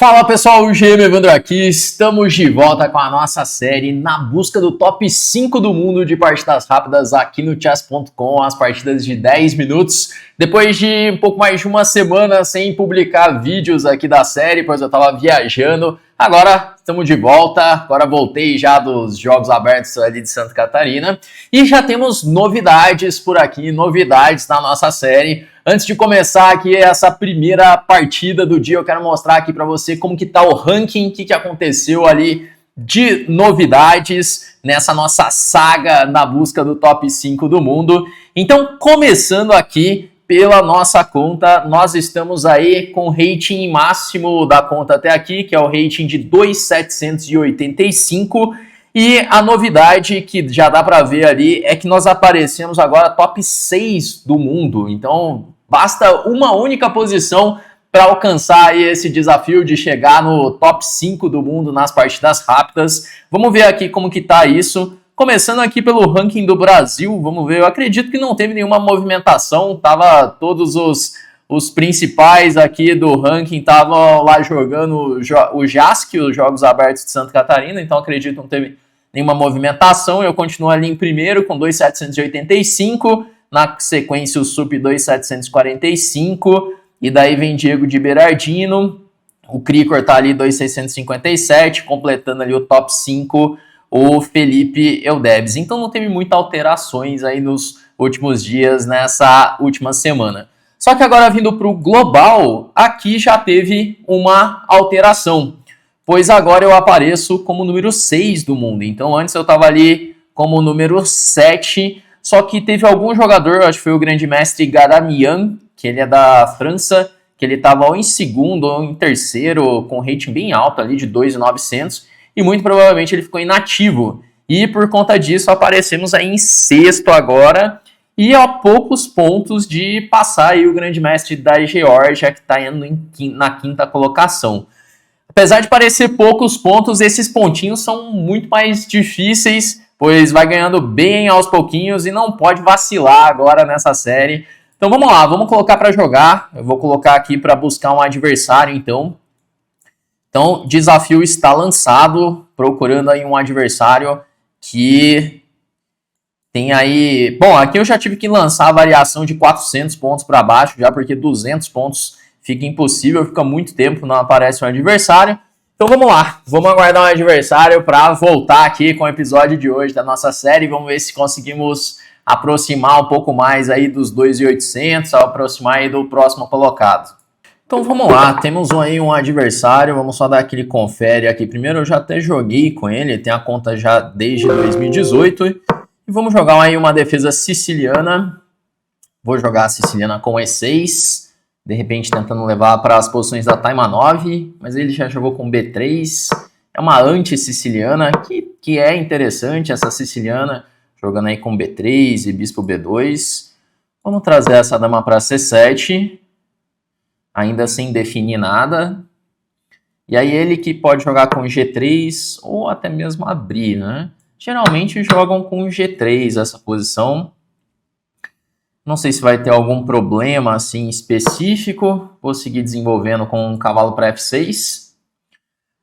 Fala pessoal, o GM Evandro aqui, estamos de volta com a nossa série na busca do top 5 do mundo de partidas rápidas aqui no chess.com, as partidas de 10 minutos. Depois de um pouco mais de uma semana sem publicar vídeos aqui da série, pois eu estava viajando, agora estamos de volta, agora voltei já dos Jogos Abertos ali de Santa Catarina e já temos novidades por aqui, novidades na nossa série. Antes de começar aqui essa primeira partida do dia, eu quero mostrar aqui para você como que tá o ranking, o que aconteceu ali de novidades nessa nossa saga na busca do top 5 do mundo. Então, começando aqui pela nossa conta, nós estamos aí com o rating máximo da conta até aqui, que é o rating de 2.785. E a novidade que já dá para ver ali é que nós aparecemos agora top 6 do mundo. Então, basta uma única posição para alcançar aí esse desafio de chegar no top 5 do mundo nas partidas rápidas. Vamos ver aqui como que tá isso. Começando aqui pelo ranking do Brasil, vamos ver. Eu acredito que não teve nenhuma movimentação, tava todos os principais aqui do ranking estavam lá jogando o JASC, os Jogos Abertos de Santa Catarina, então acredito que não teve nenhuma movimentação. Eu continuo ali em primeiro com 2.785, na sequência o SUP 2.745, e daí vem Diego de Berardino, o Cricor tá ali 2.657, completando ali o top 5, o Felipe Eudebs. Então não teve muitas alterações aí nos últimos dias, nessa última semana. Só que agora vindo para o global, aqui já teve uma alteração, pois agora eu apareço como número 6 do mundo. Então antes eu estava ali como número 7, só que teve algum jogador, acho que foi o grande mestre Garamian, que ele é da França, que ele estava ou em segundo ou em terceiro, com rating bem alto ali de 2.900, e muito provavelmente ele ficou inativo. E por conta disso aparecemos aí em sexto agora, e a poucos pontos de passar aí o grande mestre da Geórgia, que está indo na quinta colocação. Apesar de parecer poucos pontos, esses pontinhos são muito mais difíceis, pois vai ganhando bem aos pouquinhos e não pode vacilar agora nessa série. Então vamos lá, vamos colocar para jogar. Eu vou colocar aqui para buscar um adversário, então. Então, desafio está lançado, procurando aí um adversário que tem aí... Bom, aqui eu já tive que lançar a variação de 400 pontos para baixo, já porque 200 pontos fica impossível, fica muito tempo, não aparece um adversário. Então vamos lá, vamos aguardar um adversário para voltar aqui com o episódio de hoje da nossa série. Vamos ver se conseguimos aproximar um pouco mais aí dos 2.800, aproximar aí do próximo colocado. Então vamos lá, temos aí um adversário, vamos só dar aquele confere aqui. Primeiro eu já até joguei com ele, tem a conta já desde 2018. E vamos jogar aí uma defesa siciliana. Vou jogar a siciliana com E6. De repente tentando levar para as posições da Taima 9, mas ele já jogou com B3. É uma anti-siciliana, que é interessante essa siciliana, jogando aí com B3 e bispo B2. Vamos trazer essa dama para C7, ainda sem definir nada. E aí ele que pode jogar com G3 ou até mesmo abrir, né? Geralmente jogam com G3 essa posição. Não sei se vai ter algum problema assim específico. Vou seguir desenvolvendo com um cavalo para F6.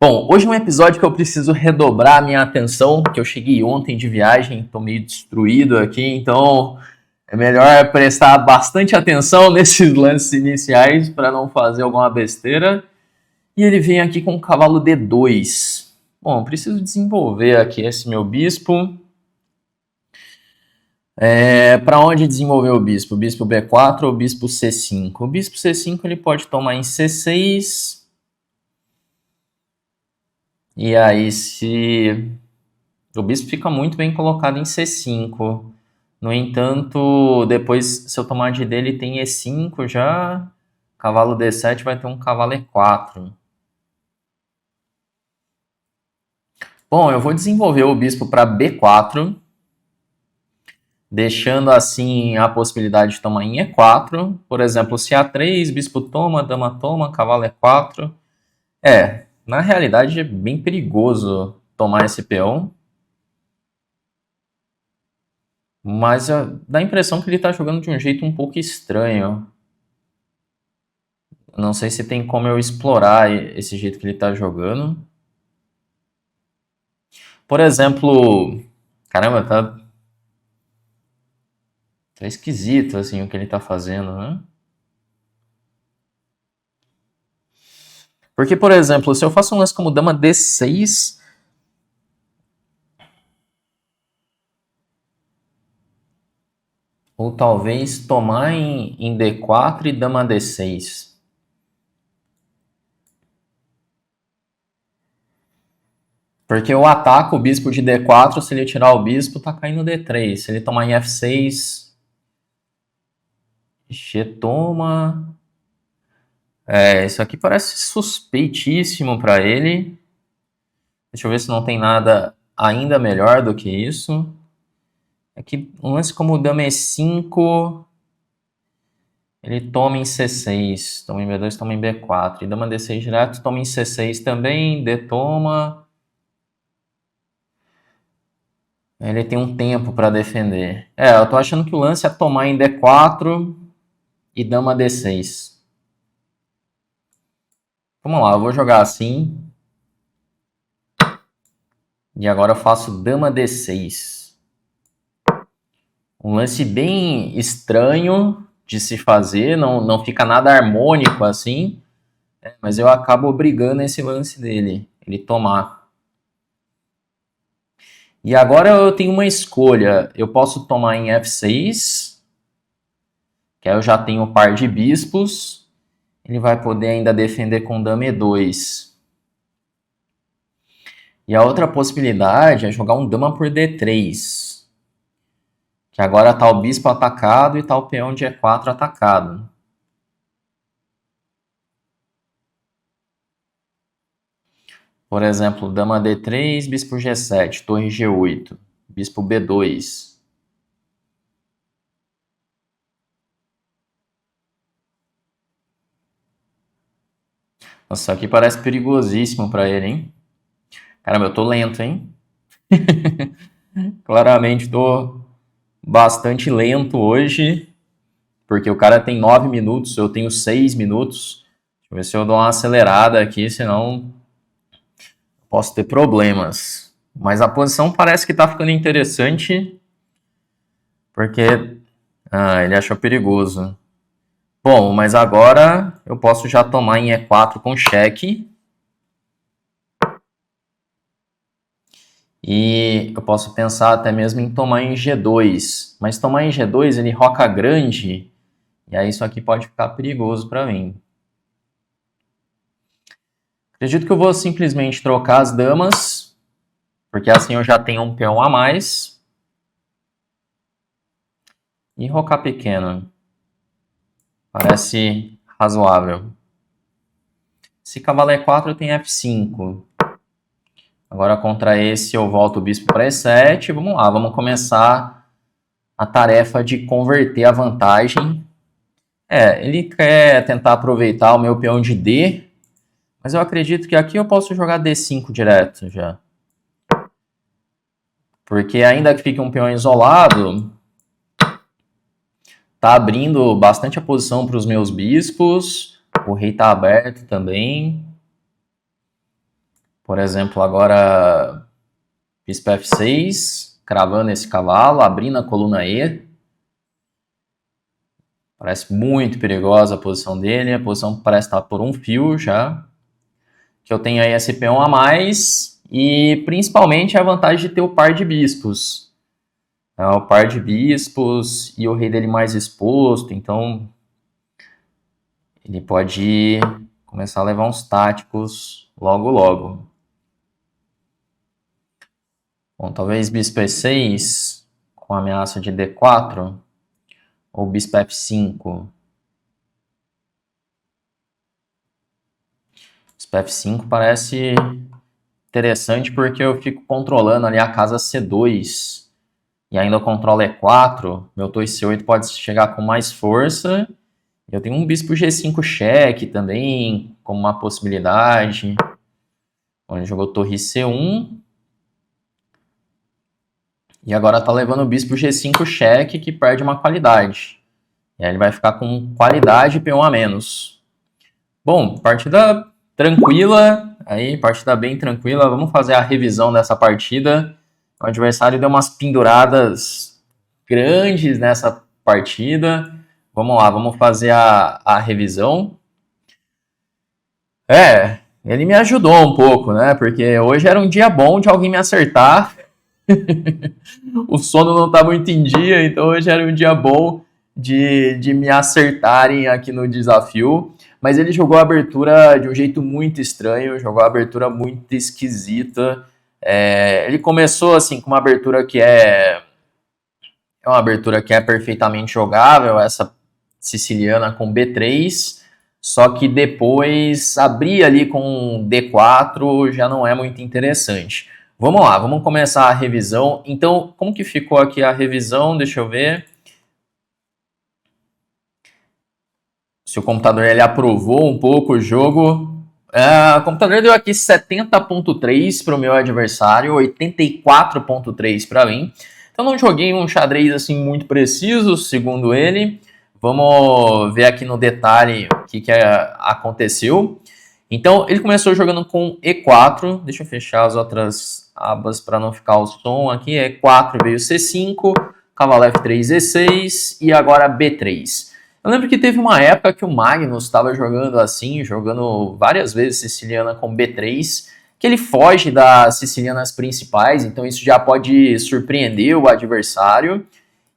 Bom, hoje é um episódio que eu preciso redobrar a minha atenção, que eu cheguei ontem de viagem, estou meio destruído aqui, então é melhor prestar bastante atenção nesses lances iniciais para não fazer alguma besteira. E ele vem aqui com o cavalo D2. Bom, eu preciso desenvolver aqui esse meu bispo. Para onde desenvolver o bispo? Bispo B4 ou bispo C5? O bispo C5 ele pode tomar em C6. E aí se... O bispo fica muito bem colocado em C5. No entanto, depois se eu tomar de D ele tem E5 já. Cavalo D7 vai ter um cavalo E4. Bom, eu vou desenvolver o bispo para B4. Deixando assim a possibilidade de tomar em E4. Por exemplo, se A3, bispo toma, dama toma, cavalo E4. Na realidade é bem perigoso tomar esse peão. Mas dá a impressão que ele está jogando de um jeito um pouco estranho. Eu não sei se tem como eu explorar esse jeito que ele tá jogando. Por exemplo, caramba, tá esquisito assim o que ele tá fazendo, né? Porque, por exemplo, se eu faço um lance como dama D6, ou talvez tomar em D4 e dama D6. Porque eu ataco o bispo de D4, se ele tirar o bispo, tá caindo D3. Se ele tomar em F6, G toma. Isso aqui parece suspeitíssimo para ele. Deixa eu ver se não tem nada ainda melhor do que isso. Aqui, um lance como dama E5, ele toma em C6, toma em B2, toma em B4. E dama D6 direto, toma em C6 também, D toma. Ele tem um tempo para defender. Eu tô achando que o lance é tomar em D4 e dama D6. Vamos lá, eu vou jogar assim. E agora eu faço dama D6. Um lance bem estranho de se fazer, não fica nada harmônico assim. Mas eu acabo obrigando esse lance dele, ele tomar. E agora eu tenho uma escolha. Eu posso tomar em F6, que aí eu já tenho o par de bispos. Ele vai poder ainda defender com dama E2. E a outra possibilidade é jogar um dama por D3. Que agora tá o bispo atacado e tá o peão de E4 atacado. Por exemplo, dama D3, bispo G7, torre G8, bispo B2. Nossa, isso aqui parece perigosíssimo para ele, hein? Caramba, eu tô lento, hein? Claramente tô bastante lento hoje, porque o cara tem 9 minutos, eu tenho 6 minutos. Deixa eu ver se eu dou uma acelerada aqui, senão posso ter problemas. Mas a posição parece que tá ficando interessante, porque ele achou perigoso. Bom, mas agora eu posso já tomar em E4 com cheque. E eu posso pensar até mesmo em tomar em G2. Mas tomar em G2 ele roca grande. E aí isso aqui pode ficar perigoso para mim. Acredito que eu vou simplesmente trocar as damas. Porque assim eu já tenho um peão a mais. E rocar pequeno. Parece razoável. Se cavalo E4 eu tenho F5. Agora contra esse eu volto o bispo para E7. Vamos lá, vamos começar a tarefa de converter a vantagem. Ele quer tentar aproveitar o meu peão de D, mas eu acredito que aqui eu posso jogar D5 direto já. Porque ainda que fique um peão isolado, tá abrindo bastante a posição para os meus bispos. O rei tá aberto também. Por exemplo, agora bispo F6, cravando esse cavalo, abrindo a coluna E. Parece muito perigosa a posição dele. A posição parece estar por um fio já. Que eu tenho aí esse peão a mais. E principalmente a vantagem de ter o par de bispos. O par de bispos e o rei dele mais exposto. Então ele pode começar a levar uns táticos logo logo. Bom, talvez bispo E6 com ameaça de D4. Ou bispo F5. Bispo F5 parece interessante porque eu fico controlando ali a casa C2. E ainda eu controlo E4. Meu torre C8 pode chegar com mais força. Eu tenho um bispo G5 cheque também, como uma possibilidade. Bom, ele jogou torre C1. E agora tá levando o bispo G5 cheque, que perde uma qualidade. E aí ele vai ficar com qualidade e peão a menos. Bom, partida tranquila, aí, partida bem tranquila. Vamos fazer a revisão dessa partida. O adversário deu umas penduradas grandes nessa partida. Vamos lá, vamos fazer a revisão. Ele me ajudou um pouco, né? Porque hoje era um dia bom de alguém me acertar. O sono não tá muito em dia, então hoje era um dia bom de me acertarem aqui no desafio. Mas ele jogou a abertura de um jeito muito estranho, jogou a abertura muito esquisita. Ele começou assim com uma abertura que é uma abertura que é perfeitamente jogável, essa siciliana com B3, só que depois abrir ali com D4 já não é muito interessante. Vamos lá, vamos começar a revisão. Então, como que ficou aqui a revisão? Deixa eu ver. Se o computador ele aprovou um pouco o jogo. O computador deu aqui 70.3 para o meu adversário, 84.3 para mim. Então não joguei um xadrez assim muito preciso, segundo ele. Vamos ver aqui no detalhe o que aconteceu. Então ele começou jogando com E4. Deixa eu fechar as outras abas para não ficar o som aqui. E4 veio C5, cavalo F3, E6 e agora B3. Eu lembro que teve uma época que o Magnus estava jogando assim, jogando várias vezes siciliana com B3, que ele foge das sicilianas principais, então isso já pode surpreender o adversário.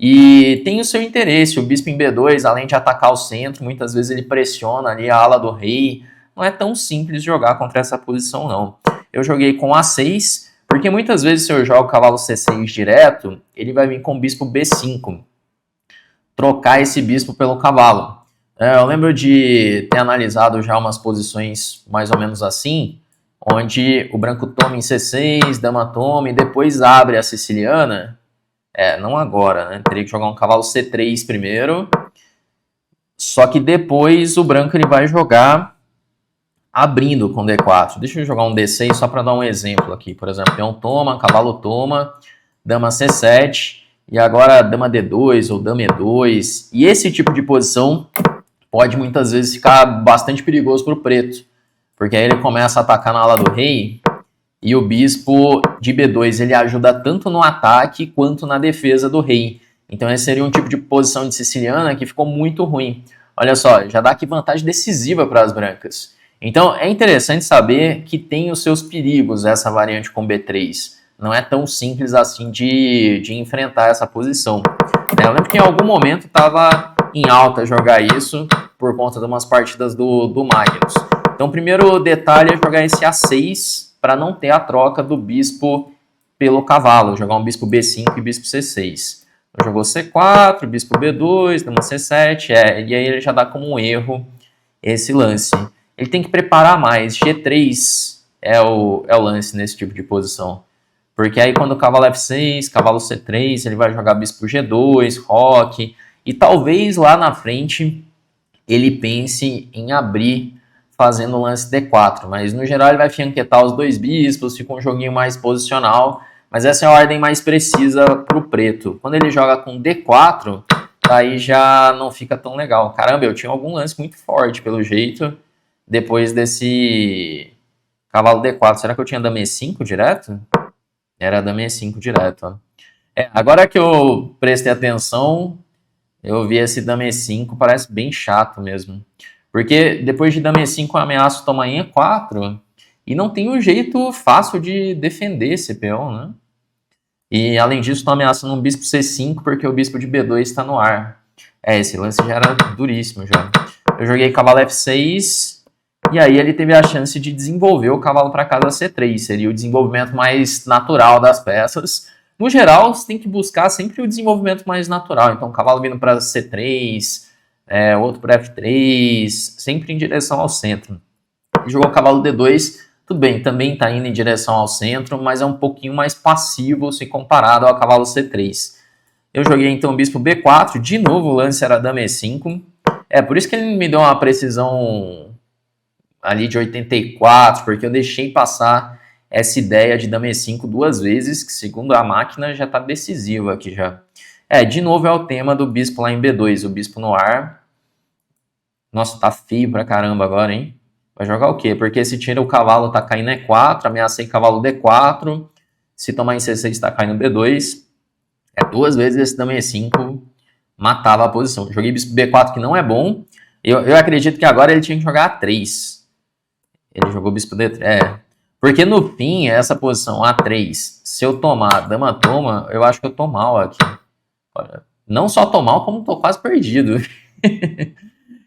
E tem o seu interesse, o bispo em B2, além de atacar o centro, muitas vezes ele pressiona ali a ala do rei. Não é tão simples jogar contra essa posição, não. Eu joguei com A6, porque muitas vezes se eu jogo cavalo C6 direto, ele vai vir com o bispo B5. Trocar esse bispo pelo cavalo. Eu lembro de ter analisado já umas posições mais ou menos assim, onde o branco toma em C6, dama toma e depois abre a siciliana. Não agora, né? Teria que jogar um cavalo C3 primeiro. Só que depois o branco ele vai jogar abrindo com D4. Deixa eu jogar um D6 só para dar um exemplo aqui. Por exemplo, peão toma, cavalo toma, dama C7 e agora dama D2 ou dama E2. E esse tipo de posição pode muitas vezes ficar bastante perigoso para o preto, porque aí ele começa a atacar na ala do rei e o bispo de B2 ele ajuda tanto no ataque quanto na defesa do rei. Então esse seria um tipo de posição de siciliana que ficou muito ruim. Olha só, já dá aqui vantagem decisiva para as brancas. Então é interessante saber que tem os seus perigos essa variante com B3. Não é tão simples assim de enfrentar essa posição. Eu lembro que em algum momento estava em alta jogar isso por conta de umas partidas do Magnus. Então o primeiro detalhe é jogar esse A6 para não ter a troca do bispo pelo cavalo. Jogar um bispo B5 e bispo C6. Jogou C4, bispo B2, dama C7, e aí ele já dá como um erro esse lance. Ele tem que preparar mais. G3 é o lance nesse tipo de posição. Porque aí quando o cavalo F6, cavalo C3, ele vai jogar bispo G2, roque, e talvez lá na frente ele pense em abrir fazendo o lance D4, mas no geral ele vai fianquetar os dois bispos, fica um joguinho mais posicional, mas essa é a ordem mais precisa para o preto. Quando ele joga com D4, aí já não fica tão legal. Caramba, eu tinha algum lance muito forte pelo jeito, depois desse cavalo D4. Será que eu tinha dama E5 direto? Era dama E5 direto, ó. Agora que eu prestei atenção, eu vi esse dama E5, parece bem chato mesmo. Porque depois de dama E5 eu ameaço tomar em E4 e não tem um jeito fácil de defender esse peão, né? E além disso, estou ameaçando um bispo C5 porque o bispo de B2 está no ar. Esse lance já era duríssimo já. Eu joguei cavalo F6 e aí ele teve a chance de desenvolver o cavalo para casa C3. Seria o desenvolvimento mais natural das peças. No geral, você tem que buscar sempre o desenvolvimento mais natural. Então, cavalo vindo para C3, outro para F3, sempre em direção ao centro. Jogou cavalo D2, tudo bem, também está indo em direção ao centro, mas é um pouquinho mais passivo se comparado ao cavalo C3. Eu joguei então o bispo B4, de novo o lance era dama E5. Por isso que ele me deu uma precisão ali de 84, porque eu deixei passar essa ideia de dama E5 duas vezes, que segundo a máquina já está decisivo aqui já. De novo é o tema do bispo lá em B2, o bispo no ar. Nossa, tá feio pra caramba agora, hein? Vai jogar o quê? Porque se tira o cavalo, tá caindo E4, ameacei cavalo D4. Se tomar em C6, tá caindo B2. É 2 vezes esse dama E5, matava a posição. Joguei bispo B4, que não é bom. Eu acredito que agora ele tinha que jogar A3. Ele jogou bispo D3. Porque no fim, essa posição A3, se eu tomar dama toma, eu acho que eu tô mal aqui. Não só tô mal, como tô quase perdido.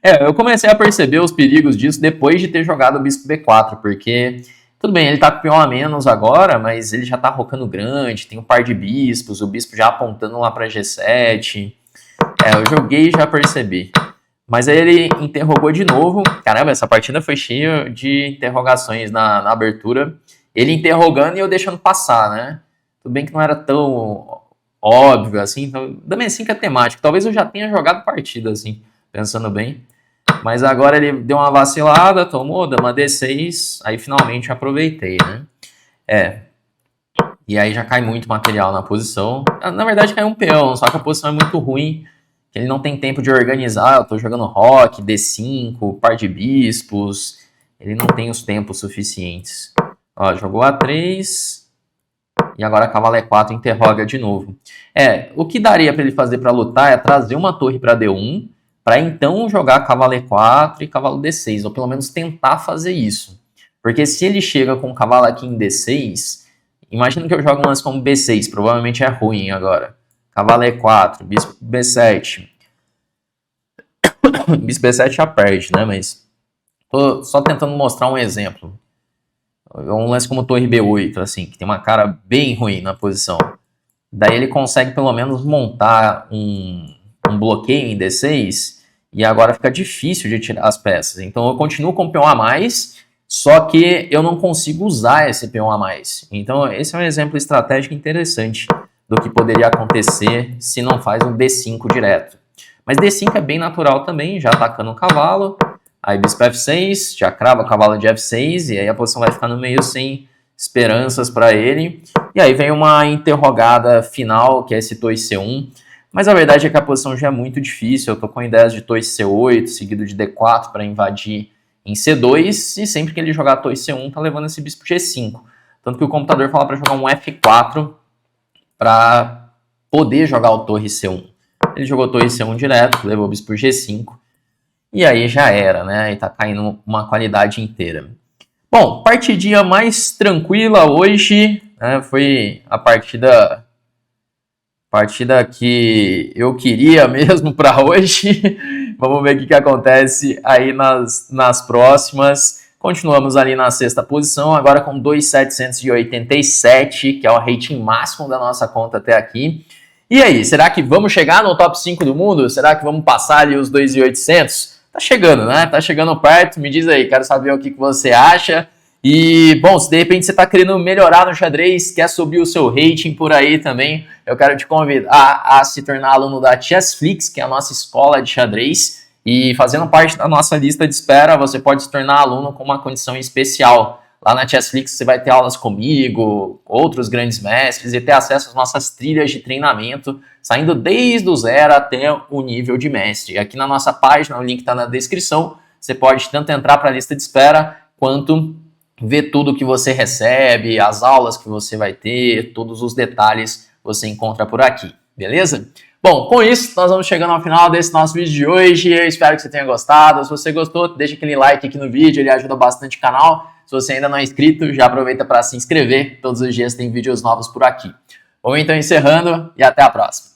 Eu comecei a perceber os perigos disso depois de ter jogado o bispo B4, porque, tudo bem, ele tá com peão a menos agora, mas ele já tá rocando grande, tem um par de bispos, o bispo já apontando lá pra G7. Eu joguei e já percebi. Mas aí ele interrogou de novo. Caramba, essa partida foi cheia de interrogações na abertura. Ele interrogando e eu deixando passar, né? Tudo bem que não era tão óbvio assim. Então, dama E5 é temático. Talvez eu já tenha jogado partida assim, pensando bem. Mas agora ele deu uma vacilada, tomou dama D6. Aí finalmente aproveitei, né? E aí já cai muito material na posição. Na verdade cai um peão, só que a posição é muito ruim. Ele não tem tempo de organizar. Eu tô jogando rock, D5, par de bispos. Ele não tem os tempos suficientes. Ó, jogou A3. E agora cavalo E4 interroga de novo. O que daria para ele fazer para lutar é trazer uma torre para D1, para então jogar cavalo E4 e cavalo D6, ou pelo menos tentar fazer isso. Porque se ele chega com o cavalo aqui em D6, imagina que eu jogo um lance como B6, provavelmente é ruim agora. Cavalo E4, bispo B7. Bispo B7 já perde, né? Mas tô só tentando mostrar um exemplo. Um lance como torre B8, assim, que tem uma cara bem ruim na posição. Daí ele consegue pelo menos montar um bloqueio em D6 e agora fica difícil de tirar as peças. Então eu continuo com o peão a mais, só que eu não consigo usar esse peão a mais. Então esse é um exemplo estratégico interessante do que poderia acontecer se não faz um D5 direto. Mas D5 é bem natural também, já atacando o cavalo. Aí bispo F6, já crava o cavalo de F6, e aí a posição vai ficar no meio sem esperanças para ele. E aí vem uma interrogada final, que é esse torre C1. Mas a verdade é que a posição já é muito difícil. Eu tô com ideias de torre C8, seguido de D4 para invadir em C2. E sempre que ele jogar a torre C1, tá levando esse bispo G5. Tanto que o computador fala para jogar um F4 para poder jogar o torre C1. Ele jogou torre C1 direto, levou o bispo G5. E aí já era, né? E tá caindo uma qualidade inteira. Bom, partidinha mais tranquila hoje, né? Foi a partida que eu queria mesmo para hoje. Vamos ver o que acontece aí nas próximas. Continuamos ali na sexta posição, agora com 2.787, que é o rating máximo da nossa conta até aqui. E aí, será que vamos chegar no top 5 do mundo? Será que vamos passar ali os 2.800? Tá chegando, né? Tá chegando perto. Me diz aí, quero saber o que você acha. E, bom, se de repente você tá querendo melhorar no xadrez, quer subir o seu rating por aí também, eu quero te convidar a se tornar aluno da Chessflix, que é a nossa escola de xadrez. E fazendo parte da nossa lista de espera, você pode se tornar aluno com uma condição especial. Lá na Chessflix você vai ter aulas comigo, outros grandes mestres e ter acesso às nossas trilhas de treinamento, saindo desde o zero até o nível de mestre. Aqui na nossa página, o link está na descrição, você pode tanto entrar para a lista de espera, quanto ver tudo que você recebe, as aulas que você vai ter, todos os detalhes você encontra por aqui, beleza? Bom, com isso, nós vamos chegando ao final desse nosso vídeo de hoje. Eu espero que você tenha gostado. Se você gostou, deixa aquele like aqui no vídeo, ele ajuda bastante o canal. Se você ainda não é inscrito, já aproveita para se inscrever. Todos os dias tem vídeos novos por aqui. Vamos então encerrando e até a próxima.